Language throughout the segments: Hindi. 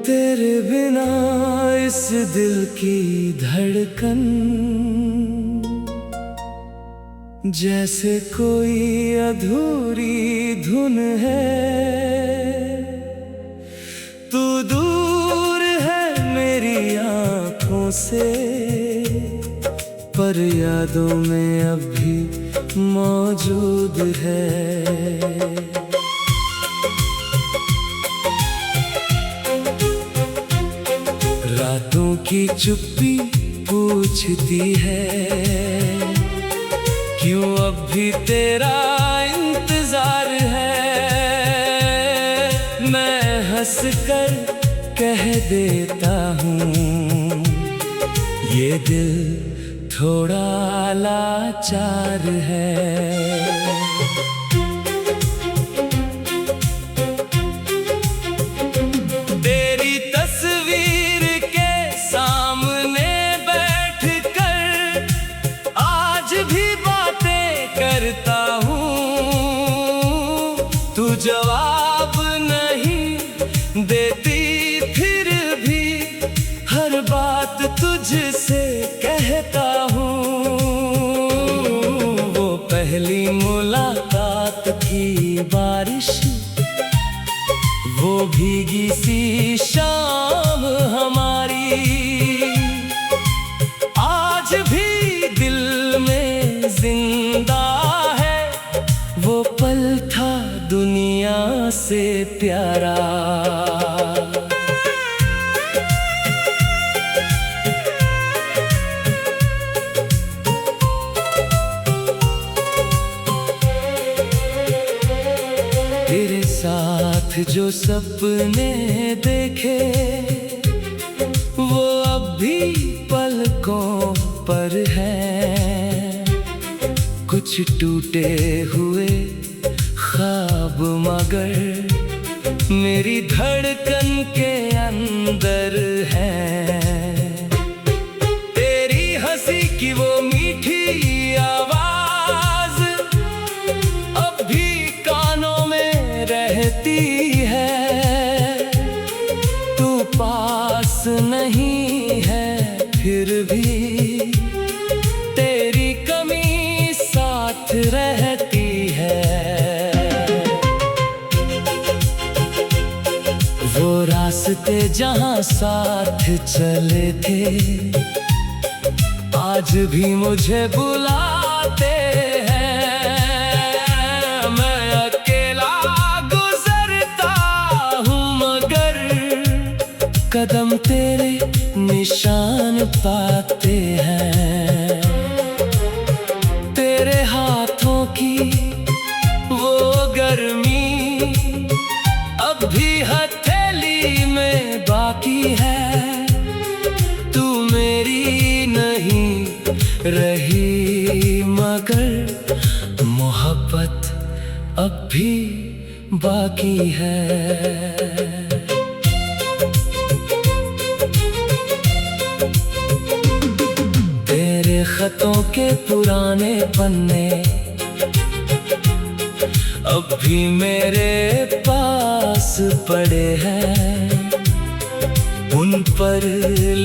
तेरे बिना इस दिल की धड़कन जैसे कोई अधूरी धुन है। तू दूर है मेरी आँखों से, पर यादों में अब भी मौजूद है। रातों की चुप्पी पूछती है, क्यों अब भी तेरा इंतजार है। मैं हंस कर कह देता हूँ, ये दिल थोड़ा लाचार है। तू जवाब नहीं देती, फिर भी हर बात तुझसे कहता हूँ। वो पहली मुलाकात की बारिश, वो भीगी सी शाम हमारी, आज भी दिल में जिंदा है। वो पल था दुनिया से प्यारा। तेरे साथ जो सपने देखे, वो अब भी पलकों पर हैं। कुछ टूटे हुए ख्वाब मगर मेरी धड़कन के अंदर है। तेरी हंसी की वो मीठी आवाज अब भी कानों में रहती है। तू पास नहीं है फिर भी तेरी कमी साथ रहती है। वो रास्ते जहाँ साथ चले थे, आज भी मुझे बुलाते हैं। मैं अकेला गुजरता हूँ मगर कदम तेरे निशान पाते हैं। तेरे हाथों की वो गर्मी अब भी हथेली में बाकी है। तू मेरी नहीं रही मगर मोहब्बत अब भी बाकी है। तेरे खतों के पुराने पन्ने अब भी मेरे पास पड़े हैं। उन पर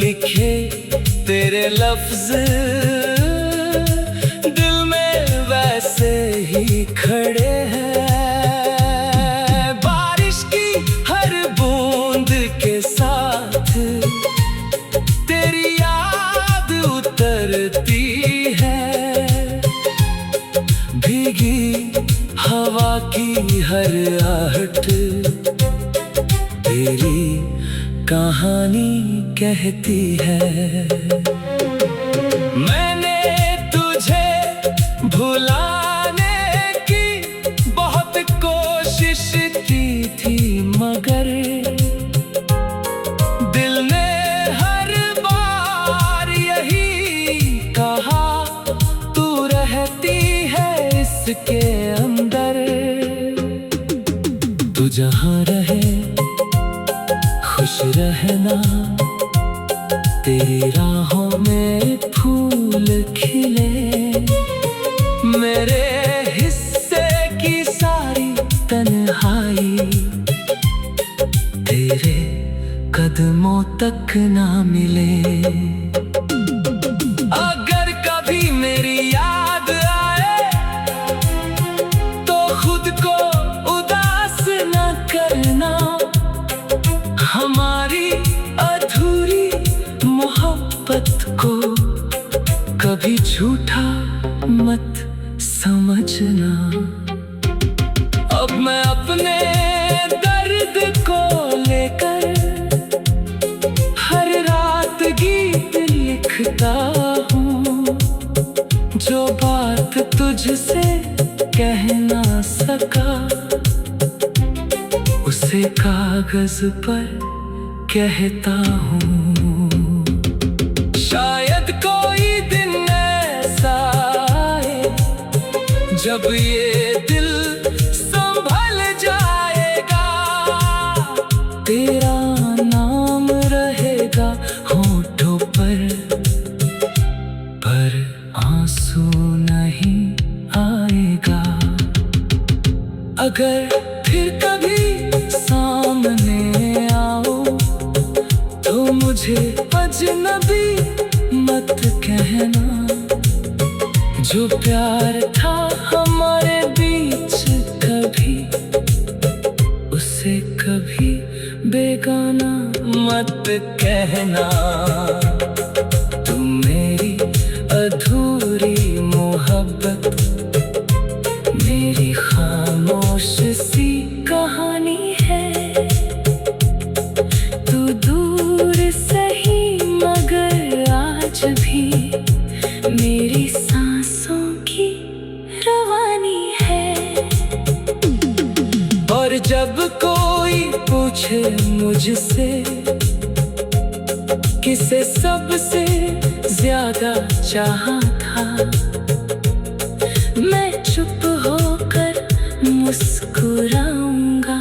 लिखे तेरे लफ्ज दिल में वैसे ही खड़े हैं। बारिश की हर बूंद के साथ तेरी याद उतरती है। भीगी हवा की हर आहट तेरी कहानी कहती है। मैंने तुझे भुलाने की बहुत कोशिश की थी मगर तू जहाँ रहे खुश रहना, तेरी राहों में फूल खिले। मेरे हिस्से की सारी तन्हाई तेरे कदमों तक ना मिले। अगर कभी मेरी याद आए तो खुद को उदास न करना, हमारी अधूरी मोहब्बत को कभी झूठा मत समझना। अब मैं अपने दर्द को लेकर हर रात गीत लिखता हूँ, जो बात तुझसे कह ना सका उसे कागज पर कहता हूँ। शायद कोई दिन ऐसा आए जब ये दिल संभल जाएगा, तेरा नाम रहेगा होठों पर आंसू नहीं आएगा। अगर फिर कभी सामने आओ तो मुझे अजनबी मत कहना, जो प्यार था हमारे बीच कभी उसे कभी बेगाना मत कहना। तुम मेरी अधूरी मोहब्बत, मेरी खामोश सी कहानी है। तू दूर सही मगर आज भी मेरी सांसों की रवानी है। और जब कोई पूछे मुझसे किसे सबसे ज्यादा चाहा था, मैं चुप होकर मुस्कुराऊंगा,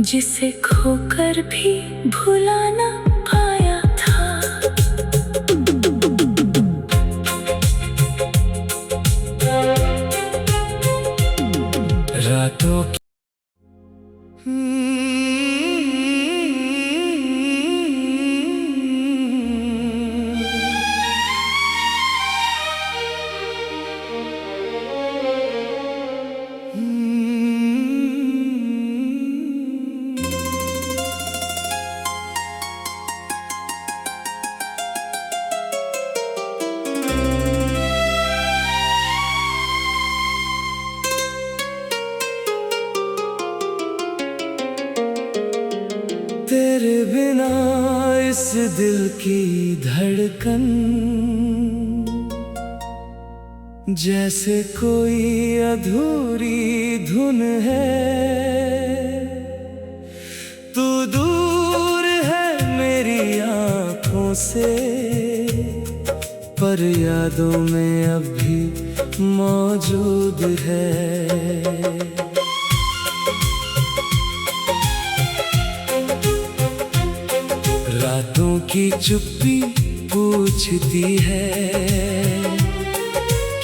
जिसे खोकर भी भुला ना पाया था। रातों तेरे बिना इस दिल की धड़कन जैसे कोई अधूरी धुन है। तू दूर है मेरी आँखों से, पर यादों में अब भी मौजूद है। रातों की चुप्पी पूछती है,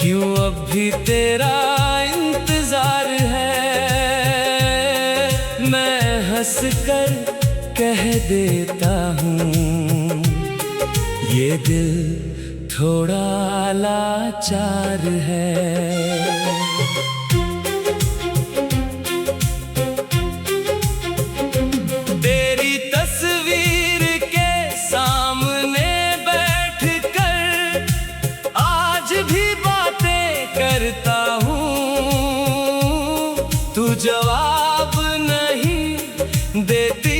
क्यों अब भी तेरा इंतजार है। मैं हंस कर कह देता हूँ, ये दिल थोड़ा लाचार है। तू जवाब नहीं देती,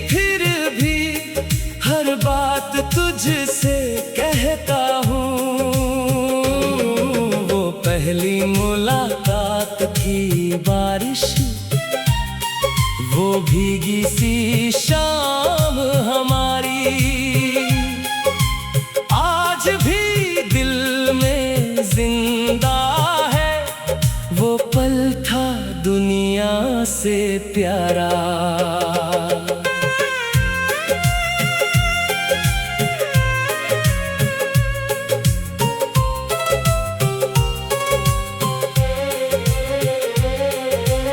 फिर भी हर बात तुझसे कहता हूँ। वो पहली मुलाकात की बारिश, वो भीगी सी शाम हमारी, आज भी दिल में जिंदा है। वो पल था दुनिया दुनिया से प्यारा।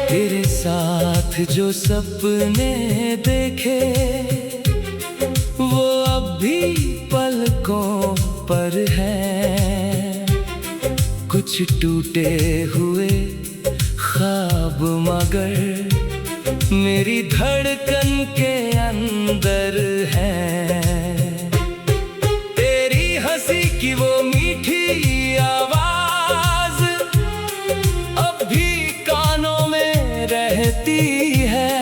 तेरे साथ जो सपने देखे वो अब भी पलकों पर हैं। कुछ टूटे हुए ख्वाब मगर मेरी धड़कन के अंदर है। तेरी हंसी की वो मीठी आवाज अब भी कानों में रहती है।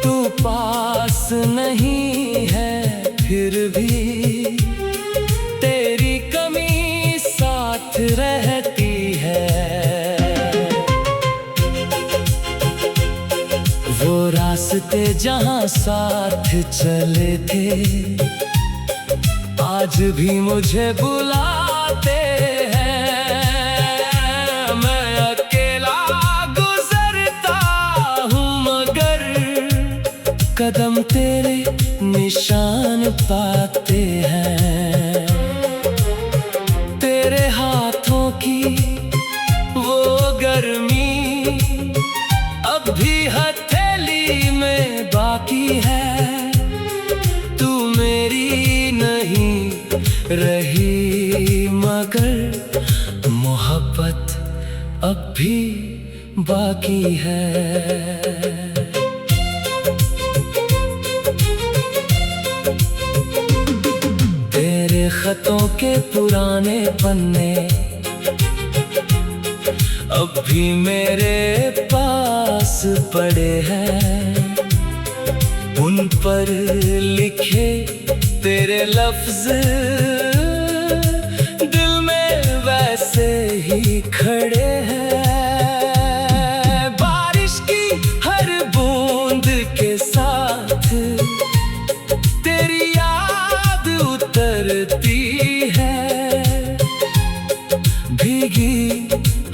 तू पास नहीं है फिर भी तेरी कमी साथ रहती है। वो रास्ते जहां साथ चले थे आज भी मुझे बुलाते हैं। मैं अकेला गुजरता हूँ मगर कदम तेरे निशान पाते हैं। तेरे हाथों की वो गर्मी अब भी हथेली में बाकी है। तू मेरी नहीं रही मगर मोहब्बत अब भी बाकी है। खतों के पुराने पन्ने अब भी मेरे पास पड़े हैं। उन पर लिखे तेरे लफ्ज दिल में वैसे ही खड़े हैं। बारिश की हर बूंद के साथ तेरी याद उतरती है। भीगी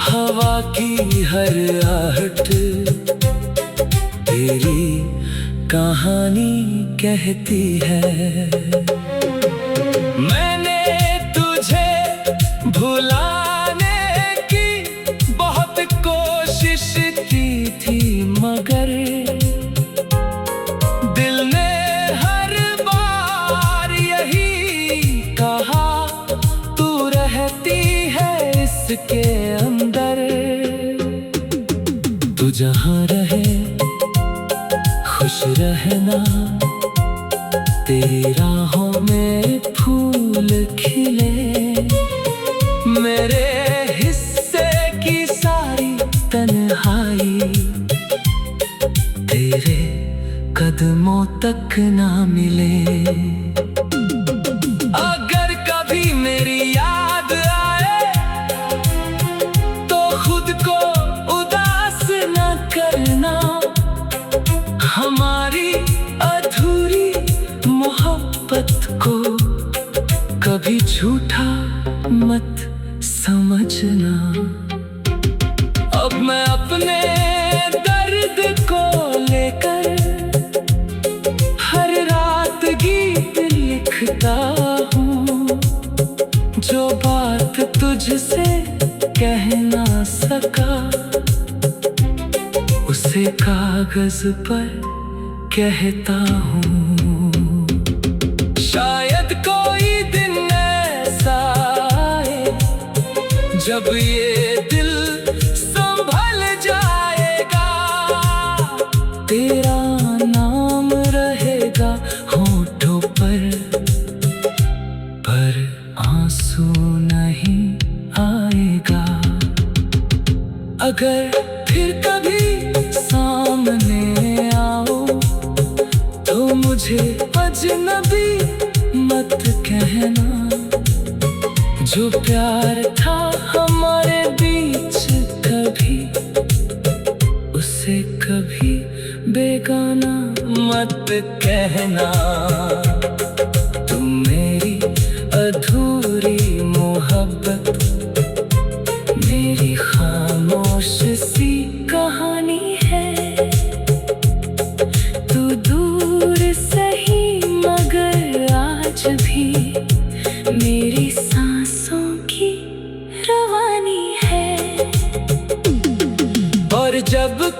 हवा की हर आहट तेरी कहानी कहती है। मैंने तुझे भुलाने की बहुत कोशिश की थी मगर दिल ने हर बार यही कहा तू रहती है इसके अंदर। तू जहां रहे खुश रहना, तेरी राहों में फूल खिले। मेरे हिस्से की सारी तन्हाई तेरे कदमों तक ना मिले। अगर कभी मेरी याद आए तो खुद को उदास न करना। हमारी अधूरी मोहब्बत को कभी झूठा मत समझना। अब मैं अपने दर्द को लेकर हर रात गीत लिखता हूँ। जो बात तुझसे कह ना सका उसे कागज पर कहता हूँ। शायद कोई दिन ऐसा आए जब ये दिल संभल जाएगा। तेरा नाम रहेगा होठों पर आंसू नहीं आएगा। अगर फिर कभी सामने आओ तो मुझे अजनबी मत कहना। जो प्यार था हमारे बीच कभी उसे कभी बेगाना मत कहना। तुम मेरी अधूरी मोहब्बत, मेरी खामोश सी कहानी।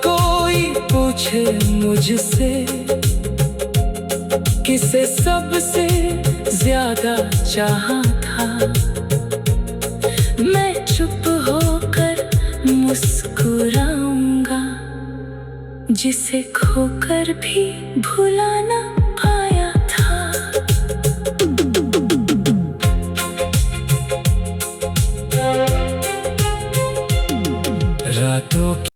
कोई पूछे मुझसे किसे सबसे ज्यादा चाहा था, मैं चुप होकर मुस्कुराऊंगा, जिसे खोकर भी भुला ना पाया था। रातों की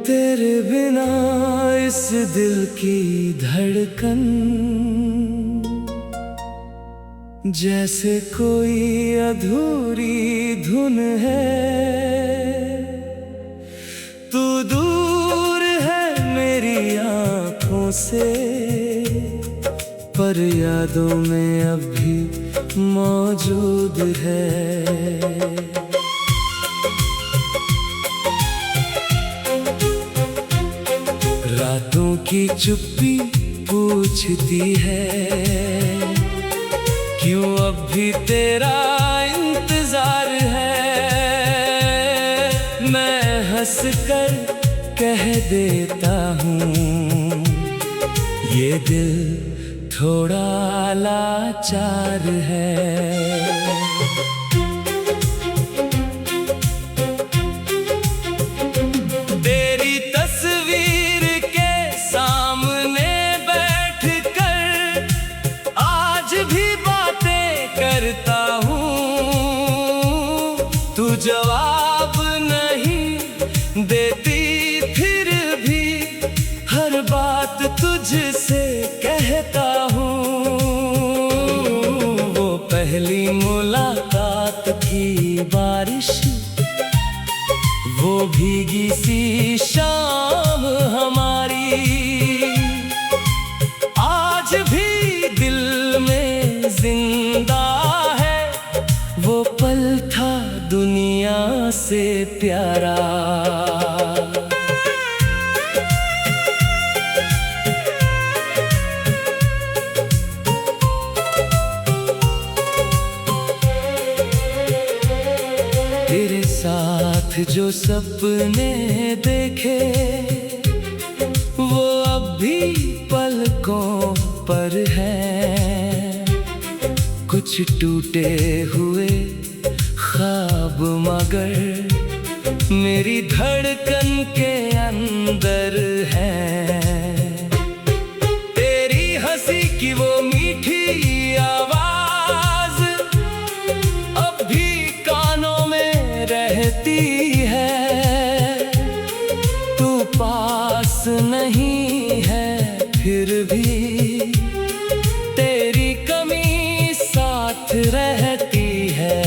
तेरे बिना इस दिल की धड़कन जैसे कोई अधूरी धुन है। तू दूर है मेरी आँखों से, पर यादों में अब भी मौजूद है। रातों की चुप्पी पूछती है, क्यों अब भी तेरा इंतजार है। मैं हंसकर कह देता हूँ, ये दिल थोड़ा लाचार है। तू जवाब नहीं देती, फिर भी हर बात तुझसे कहता हूँ। वो पहली मुलाकात की बारिश, वो भीगी सी शाम हमारी, आज भी दिल में जिंदा है। वो पल था दुनिया से प्यारा। तेरे साथ जो सपने देखे, वो अब भी पलकों पर हैं। कुछ टूटे हुए ख्वाब मगर मेरी धड़कन के अंदर है। तेरी हंसी की वो मीठी आवाज अब भी कानों में रहती है। तू पास नहीं है फिर भी तेरी कमी साथ रहती है।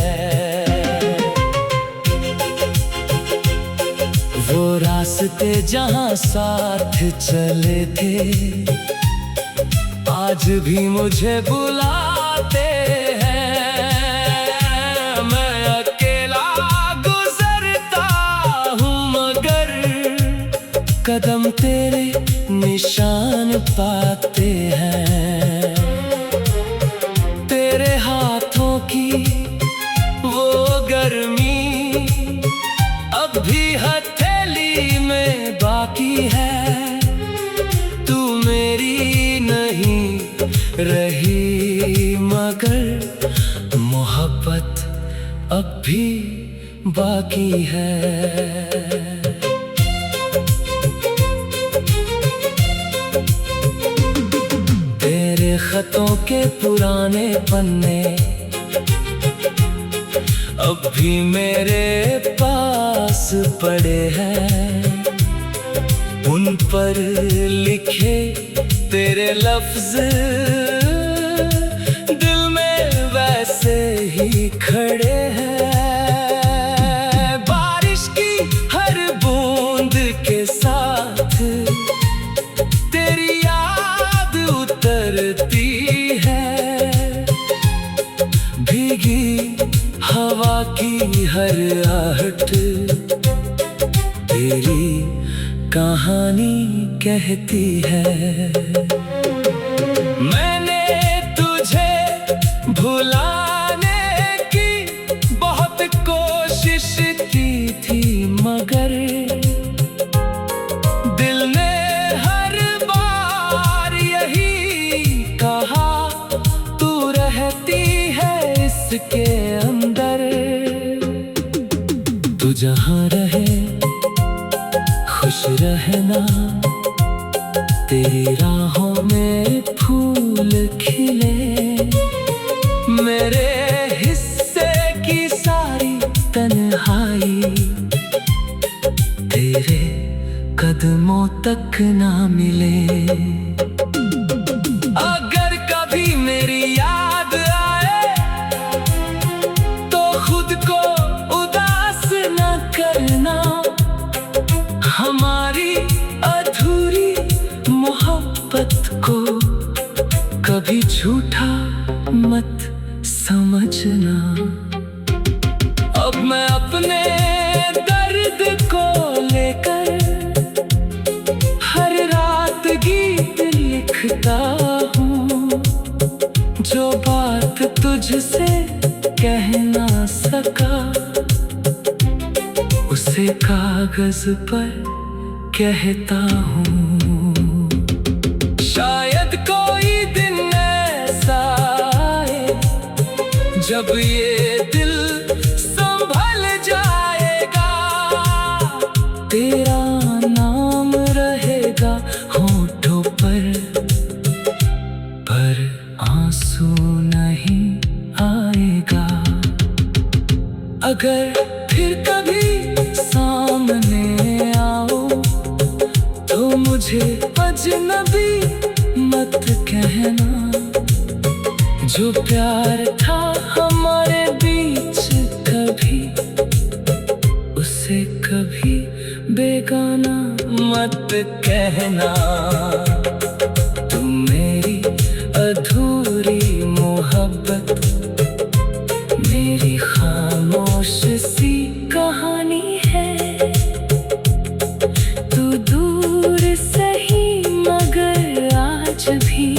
वो रास्ते जहाँ साथ चले थे, आज भी मुझे बुलाते हैं। मैं अकेला गुजरता हूँ मगर कदम तेरे निशान पाते हैं। तेरे हाथों की वो गर्मी अब भी हथेली में बाकी है। तू मेरी नहीं रही मगर मोहब्बत अब भी बाकी है। तेरे खतों के पुराने पन्ने अब भी मेरे पास पड़े हैं। उन पर लिखे तेरे लफ्ज दिल में वैसे ही खड़े हैं। बारिश की के साथ तेरी याद उतरती है। भीगी हवा की हर आहट तेरी कहानी कहती है। मैंने तुझे भुलाने की बहुत कोशिश की थी, मगर दिल ने हर बार यही कहा, तू रहती है इसके अंदर। तू जहाँ रहे खुश रहना, तेरी राहों में फूल खिले। मेरे हिस्से की सारी तन्हाई तेरे कदमों तक ना मिले। अगर कभी मेरी याद आए तो खुद को उदास न करना। हमारी अधूरी मोहब्बत को कभी झूठा मत समझना। अब मैं अपने दर्द को लेकर हर रात गीत लिखता हूँ। जो बात तुझसे कह ना सका, उसे कागज पर कहता हूँ। शायद कोई दिन ऐसा आए जब ये दिल संभल जाएगा। तेरा नाम रहेगा होठों पर आंसू नहीं आएगा। अगर फिर कभी सामने आओ तो मुझे अजनबी मत कहना। जो प्यार था हमारे बीच कभी, उसे कभी बेगाना मत कहना। तुम मेरी अधूरी मोहब्बत, मेरी खामोश सी कहानी है। तू दूर सही मगर आज भी